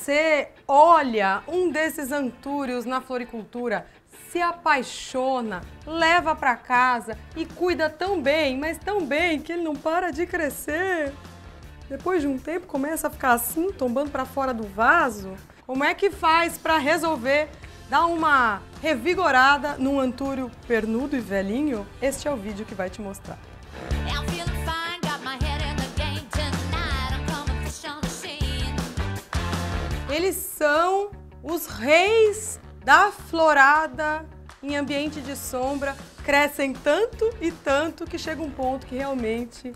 você olha um desses antúrios na floricultura, se apaixona, leva para casa e cuida tão bem, mas tão bem que ele não para de crescer. Depois de um tempo começa a ficar assim, tombando para fora do vaso. Como é que faz para resolver dar uma revigorada num antúrio pernudo e velhinho? Este é o vídeo que vai te mostrar. Eles são os reis da florada em ambiente de sombra, crescem tanto e tanto que chega um ponto que realmente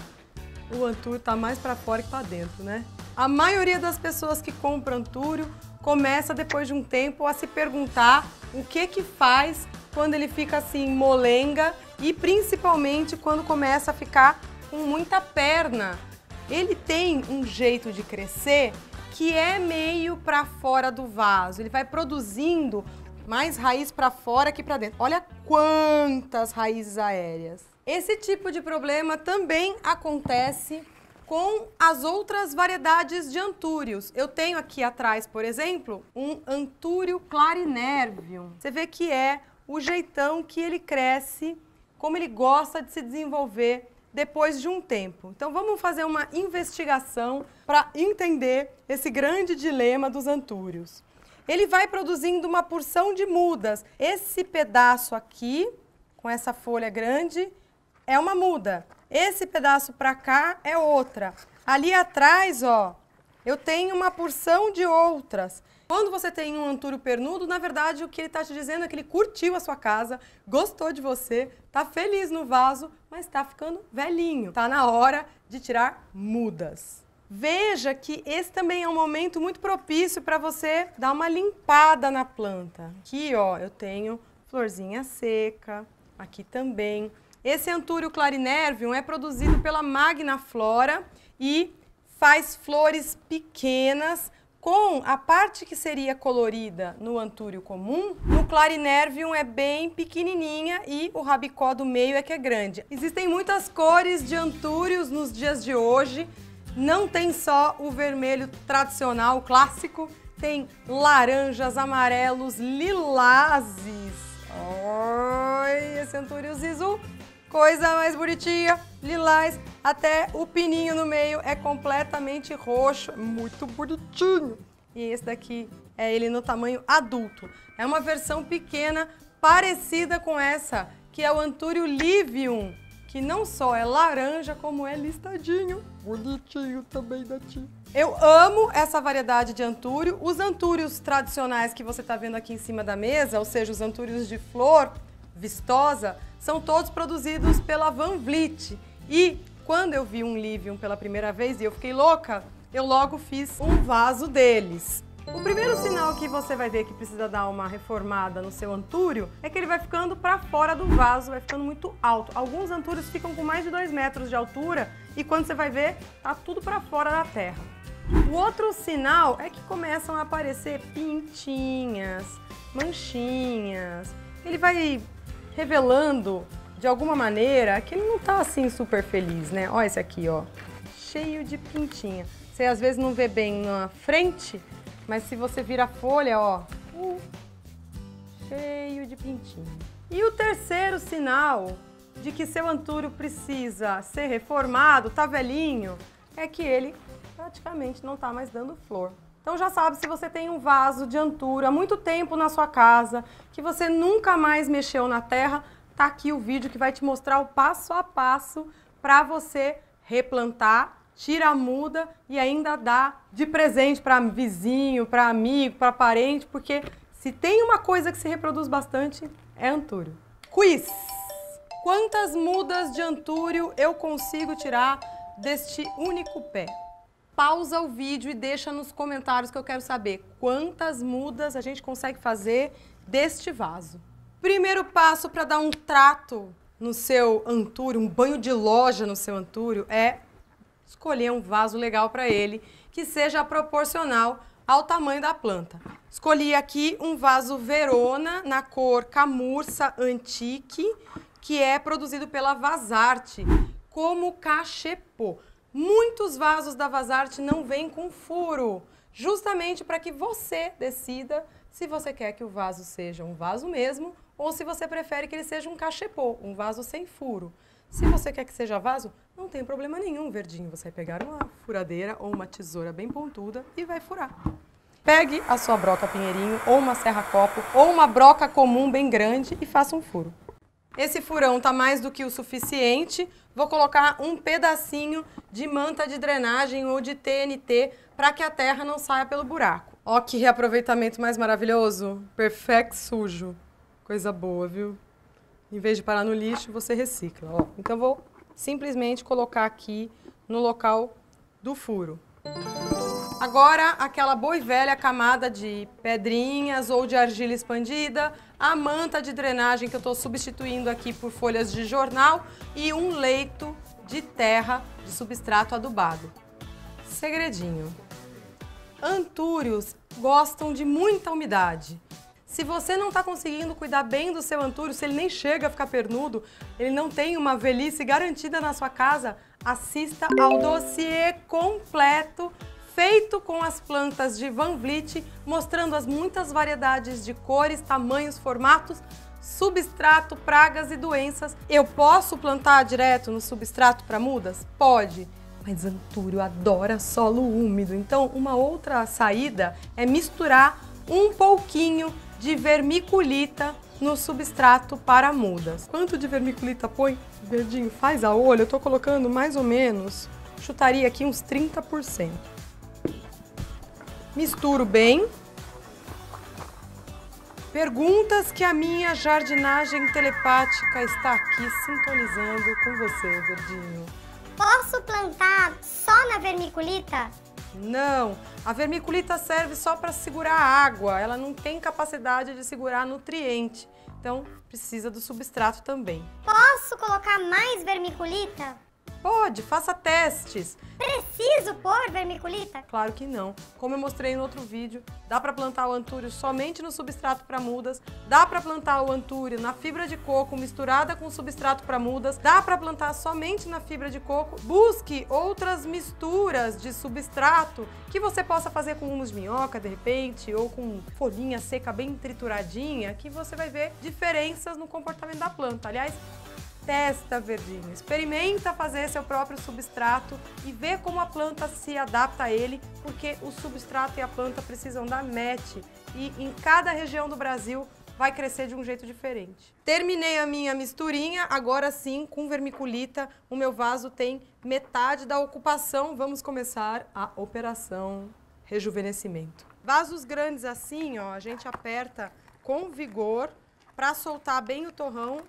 o antúrio está mais para fora que para dentro, né? A maioria das pessoas que compram antúrio começa depois de um tempo a se perguntar o que faz quando ele fica assim molenga e principalmente quando começa a ficar com muita perna. Ele tem um jeito de crescer que é meio para fora do vaso. Ele vai produzindo mais raiz para fora que para dentro. Olha quantas raízes aéreas. Esse tipo de problema também acontece com as outras variedades de antúrios. Eu tenho aqui atrás, por exemplo, um antúrio clarinervium. Você vê que é o jeitão que ele cresce, como ele gosta de se desenvolver depois de um tempo. Então vamos fazer uma investigação para entender esse grande dilema dos antúrios. Ele vai produzindo uma porção de mudas. Esse pedaço aqui, com essa folha grande, é uma muda. Esse pedaço para cá é outra. Ali atrás, ó, eu tenho uma porção de outras. Quando você tem um antúrio pernudo, na verdade, o que ele está te dizendo é que ele curtiu a sua casa, gostou de você, está feliz no vaso, mas está ficando velhinho. Está na hora de tirar mudas. Veja que esse também é um momento muito propício para você dar uma limpada na planta. Aqui, ó, eu tenho florzinha seca, aqui também. Esse antúrio clarinervium é produzido pela Magnaflora e faz flores pequenas com a parte que seria colorida no antúrio comum. No clarinervium é bem pequenininha e o rabicó do meio é que é grande. Existem muitas cores de antúrios nos dias de hoje. Não tem só o vermelho tradicional, o clássico. Tem laranjas, amarelos, lilazes. Oi, esse antúrio zizu. Coisa mais bonitinha, lilás, até o pininho no meio é completamente roxo, muito bonitinho. E esse daqui é ele no tamanho adulto. É uma versão pequena, parecida com essa, que é o antúrio livium, que não só é laranja, como é listadinho. Bonitinho também da tia. Eu amo essa variedade de antúrio. Os antúrios tradicionais que você está vendo aqui em cima da mesa, ou seja, os antúrios de flor vistosa, são todos produzidos pela Van Vliet. E quando eu vi um livium pela primeira vez e eu fiquei louca, eu logo fiz um vaso deles. O primeiro sinal que você vai ver que precisa dar uma reformada no seu antúrio é que ele vai ficando para fora do vaso, vai ficando muito alto. Alguns antúrios ficam com mais de 2 metros de altura e quando você vai ver, tá tudo para fora da terra. O outro sinal é que começam a aparecer pintinhas, manchinhas. Ele vai revelando, de alguma maneira, que ele não tá assim super feliz, né? Olha esse aqui, ó, cheio de pintinha. Você às vezes não vê bem na frente, mas se você vira a folha, ó, cheio de pintinha. E o terceiro sinal de que seu antúrio precisa ser reformado, tá velhinho, é que ele praticamente não tá mais dando flor. Então já sabe, se você tem um vaso de antúrio há muito tempo na sua casa, que você nunca mais mexeu na terra, tá aqui o vídeo que vai te mostrar o passo a passo para você replantar, tira a muda e ainda dá de presente para vizinho, para amigo, para parente, porque se tem uma coisa que se reproduz bastante, é antúrio. Quiz! Quantas mudas de antúrio eu consigo tirar deste único pé? Pausa o vídeo e deixa nos comentários que eu quero saber quantas mudas a gente consegue fazer deste vaso. Primeiro passo para dar um trato no seu antúrio, um banho de loja no seu antúrio, é escolher um vaso legal para ele, que seja proporcional ao tamanho da planta. Escolhi aqui um vaso Verona na cor Camurça Antique, que é produzido pela Vazarte, como cachepô. Muitos vasos da Vazarte não vêm com furo. justamente para que você decida se você quer que o vaso seja um vaso mesmo ou se você prefere que ele seja um cachepô, um vaso sem furo. Se você quer que seja vaso, não tem problema nenhum, verdinho. Você vai pegar uma furadeira ou uma tesoura bem pontuda e vai furar. Pegue a sua broca pinheirinho, ou uma serra-copo, ou uma broca comum bem grande e faça um furo. Esse furão está mais do que o suficiente. Vou colocar um pedacinho de manta de drenagem ou de TNT para que a terra não saia pelo buraco. Ó que reaproveitamento mais maravilhoso. Perfect sujo. Coisa boa, viu? Em vez de parar no lixo, você recicla. Ó. Então vou simplesmente colocar aqui no local do furo. Agora, aquela boa e velha camada de pedrinhas ou de argila expandida, a manta de drenagem que eu estou substituindo aqui por folhas de jornal e um leito de terra de substrato adubado. Segredinho. Antúrios gostam de muita umidade. Se você não está conseguindo cuidar bem do seu antúrio, se ele nem chega a ficar pernudo, ele não tem uma velhice garantida na sua casa, assista ao dossiê completo feito com as plantas de Van Vliet, mostrando as muitas variedades de cores, tamanhos, formatos, substrato, pragas e doenças. Eu posso plantar direto no substrato para mudas? Pode, mas antúrio adora solo úmido. Então, uma outra saída é misturar um pouquinho de vermiculita no substrato para mudas. Quanto de vermiculita põe? Verdinho, faz a olho. Eu tô colocando mais ou menos, chutaria aqui uns 30%. Misturo bem. Perguntas que a minha jardinagem telepática está aqui sintonizando com você, Verdinho. Posso plantar só na vermiculita? Não, a vermiculita serve só para segurar a água, ela não tem capacidade de segurar nutriente, então precisa do substrato também. Posso colocar mais vermiculita? Pode, faça testes. Preciso pôr vermiculita? Claro que não. Como eu mostrei no outro vídeo, dá para plantar o antúrio somente no substrato para mudas, dá para plantar o antúrio na fibra de coco misturada com substrato para mudas, dá para plantar somente na fibra de coco. Busque outras misturas de substrato que você possa fazer com humus de minhoca, de repente, ou com folhinha seca bem trituradinha, que você vai ver diferenças no comportamento da planta. Aliás, testa, Verdinho. Experimenta fazer seu próprio substrato e vê como a planta se adapta a ele, porque o substrato e a planta precisam dar match e em cada região do Brasil vai crescer de um jeito diferente. Terminei a minha misturinha, agora sim, com vermiculita, o meu vaso tem metade da ocupação. Vamos começar a operação rejuvenescimento. Vasos grandes assim, ó, a gente aperta com vigor para soltar bem o torrão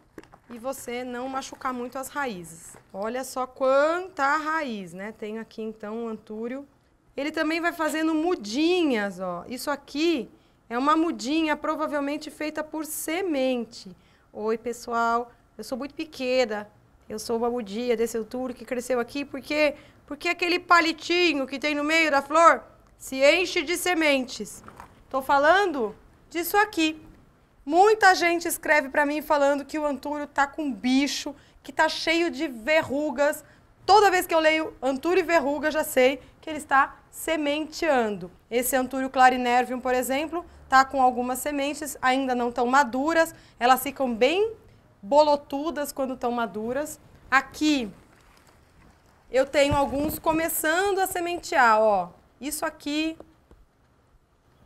e você não machucar muito as raízes. Olha só quanta raiz, né? Tenho aqui então o antúrio. Ele também vai fazendo mudinhas, ó. Isso aqui é uma mudinha provavelmente feita por semente. Oi, pessoal, eu sou muito pequena. Eu sou uma mudinha desse antúrio que cresceu aqui porque aquele palitinho que tem no meio da flor se enche de sementes. Tô falando disso aqui. Muita gente escreve para mim falando que o antúrio tá com bicho, que tá cheio de verrugas. Toda vez que eu leio antúrio e verruga, já sei que ele está sementeando. Esse antúrio clarinervium, por exemplo, tá com algumas sementes, ainda não estão maduras. Elas ficam bem bolotudas quando estão maduras. Aqui eu tenho alguns começando a sementear, ó. Isso aqui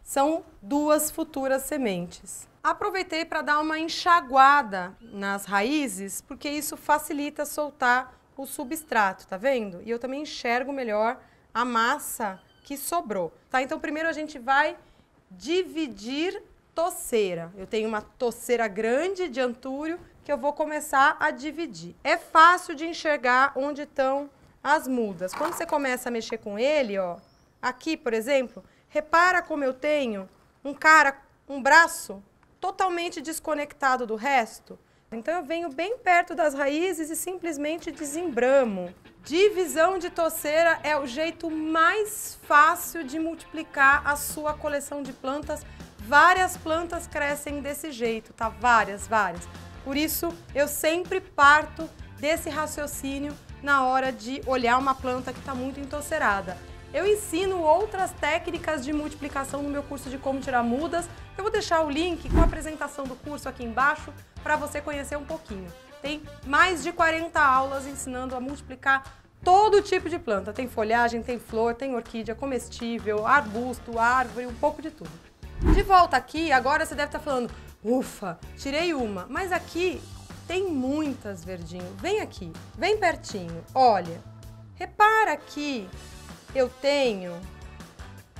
são 2 futuras sementes. Aproveitei para dar uma enxaguada nas raízes, porque isso facilita soltar o substrato, tá vendo? E eu também enxergo melhor a massa que sobrou, tá? Então primeiro a gente vai dividir toceira. Eu tenho uma toceira grande de antúrio que eu vou começar a dividir. É fácil de enxergar onde estão as mudas. Quando você começa a mexer com ele, ó, aqui, por exemplo, repara como eu tenho um braço totalmente desconectado do resto. Então eu venho bem perto das raízes e simplesmente desembramo. Divisão de toceira é o jeito mais fácil de multiplicar a sua coleção de plantas. Várias plantas crescem desse jeito, tá? Várias. Por isso eu sempre parto desse raciocínio na hora de olhar uma planta que está muito entocerada. Eu ensino outras técnicas de multiplicação no meu curso de como tirar mudas. Eu vou deixar o link com a apresentação do curso aqui embaixo para você conhecer um pouquinho. Tem mais de 40 aulas ensinando a multiplicar todo tipo de planta. Tem folhagem, tem flor, tem orquídea, comestível, arbusto, árvore, um pouco de tudo. De volta aqui, agora você deve estar falando, ufa, tirei uma, mas aqui tem muitas, verdinho. Vem aqui, vem pertinho, olha, repara aqui, eu tenho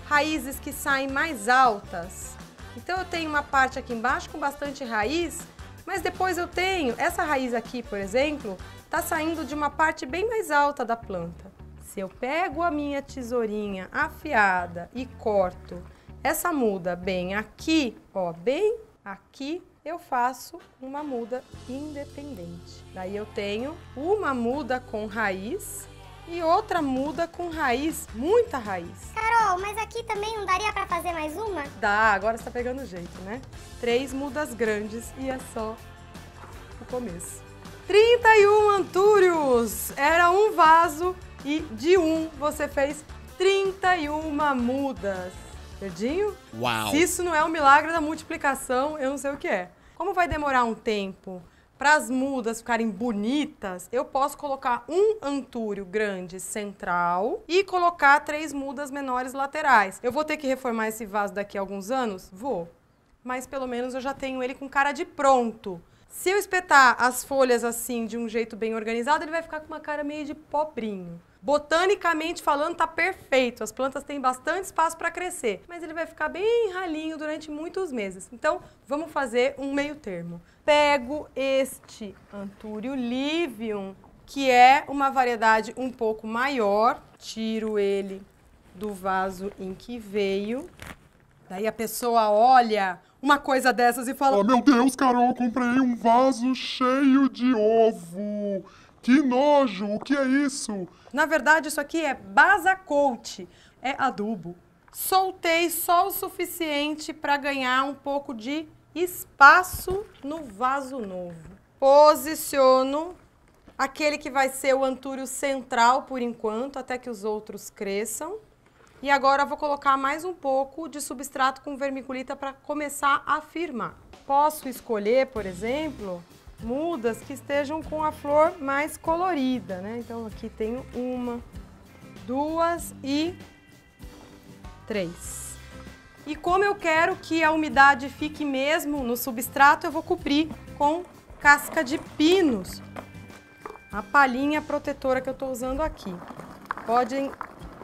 raízes que saem mais altas. Então eu tenho uma parte aqui embaixo com bastante raiz, mas depois eu tenho, essa raiz aqui, por exemplo, tá saindo de uma parte bem mais alta da planta. Se eu pego a minha tesourinha afiada e corto essa muda bem aqui, ó, bem aqui, eu faço uma muda independente. Daí eu tenho uma muda com raiz e outra muda com raiz, muita raiz. Carol, mas aqui também não daria pra fazer mais uma? Dá, agora você tá pegando jeito, né? 3 mudas grandes e é só o começo. 31 antúrios! Era um vaso e de um você fez 31 mudas. Verdinho? Uau! Se isso não é o milagre da multiplicação, eu não sei o que é. Como vai demorar um tempo para as mudas ficarem bonitas, eu posso colocar um antúrio grande central e colocar 3 mudas menores laterais. Eu vou ter que reformar esse vaso daqui a alguns anos? Vou. Mas pelo menos eu já tenho ele com cara de pronto. Se eu espetar as folhas assim de um jeito bem organizado, ele vai ficar com uma cara meio de pobrinho. Botanicamente falando, tá perfeito. As plantas têm bastante espaço para crescer, mas ele vai ficar bem ralinho durante muitos meses. Então, vamos fazer um meio termo. Pego este Antúrio livium, que é uma variedade um pouco maior. Tiro ele do vaso em que veio. Daí a pessoa olha uma coisa dessas e fala: Oh, meu Deus, Carol, comprei um vaso cheio de ovo. Que nojo, o que é isso? Na verdade, isso aqui é Basacote, é adubo. Soltei só o suficiente para ganhar um pouco de espaço no vaso novo. Posiciono aquele que vai ser o antúrio central por enquanto, até que os outros cresçam. E agora vou colocar mais um pouco de substrato com vermiculita para começar a firmar. Posso escolher, por exemplo, mudas que estejam com a flor mais colorida, né? Então aqui tenho 1, 2 e 3. E como eu quero que a umidade fique mesmo no substrato, eu vou cobrir com casca de pinos. A palhinha protetora que eu estou usando aqui.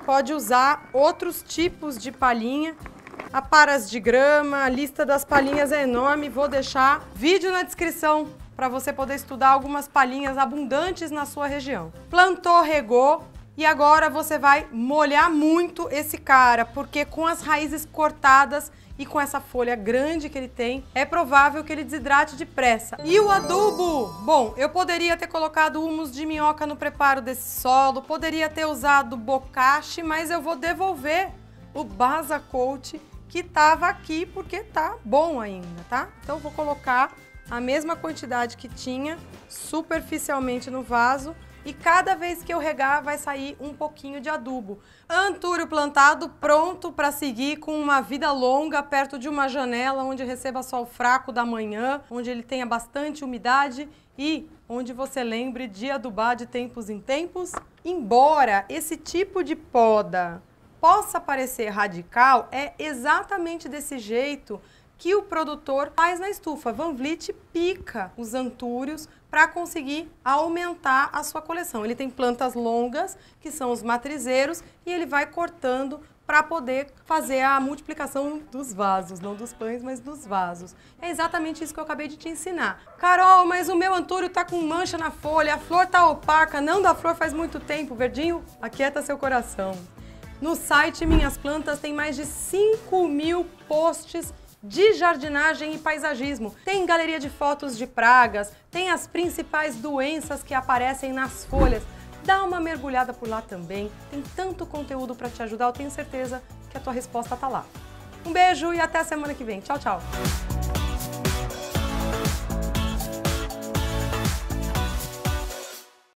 Pode usar outros tipos de palhinha. Aparas de grama, a lista das palhinhas é enorme. Vou deixar vídeo na descrição para você poder estudar algumas palhinhas abundantes na sua região. Plantou, regou e agora você vai molhar muito esse cara, porque com as raízes cortadas e com essa folha grande que ele tem, é provável que ele desidrate depressa. E o adubo? Bom, eu poderia ter colocado humus de minhoca no preparo desse solo, poderia ter usado bocache, mas eu vou devolver o Basacote que estava aqui porque tá bom ainda, tá? Então vou colocar a mesma quantidade que tinha superficialmente no vaso e cada vez que eu regar vai sair um pouquinho de adubo. Antúrio plantado pronto para seguir com uma vida longa perto de uma janela onde receba sol fraco da manhã, onde ele tenha bastante umidade e onde você lembre de adubar de tempos em tempos. Embora esse tipo de poda possa parecer radical, é exatamente desse jeito que o produtor faz na estufa. Van Vliet pica os antúrios para conseguir aumentar a sua coleção. Ele tem plantas longas, que são os matrizeiros, e ele vai cortando para poder fazer a multiplicação dos vasos, não dos pães, mas dos vasos. É exatamente isso que eu acabei de te ensinar. Carol, mas o meu antúrio tá com mancha na folha, a flor tá opaca, não dá flor faz muito tempo. Verdinho, aquieta seu coração. No site Minhas Plantas tem mais de 5.000 posts de jardinagem e paisagismo. Tem galeria de fotos de pragas, tem as principais doenças que aparecem nas folhas. Dá uma mergulhada por lá também. Tem tanto conteúdo para te ajudar, eu tenho certeza que a tua resposta tá lá. Um beijo e até a semana que vem. Tchau, tchau!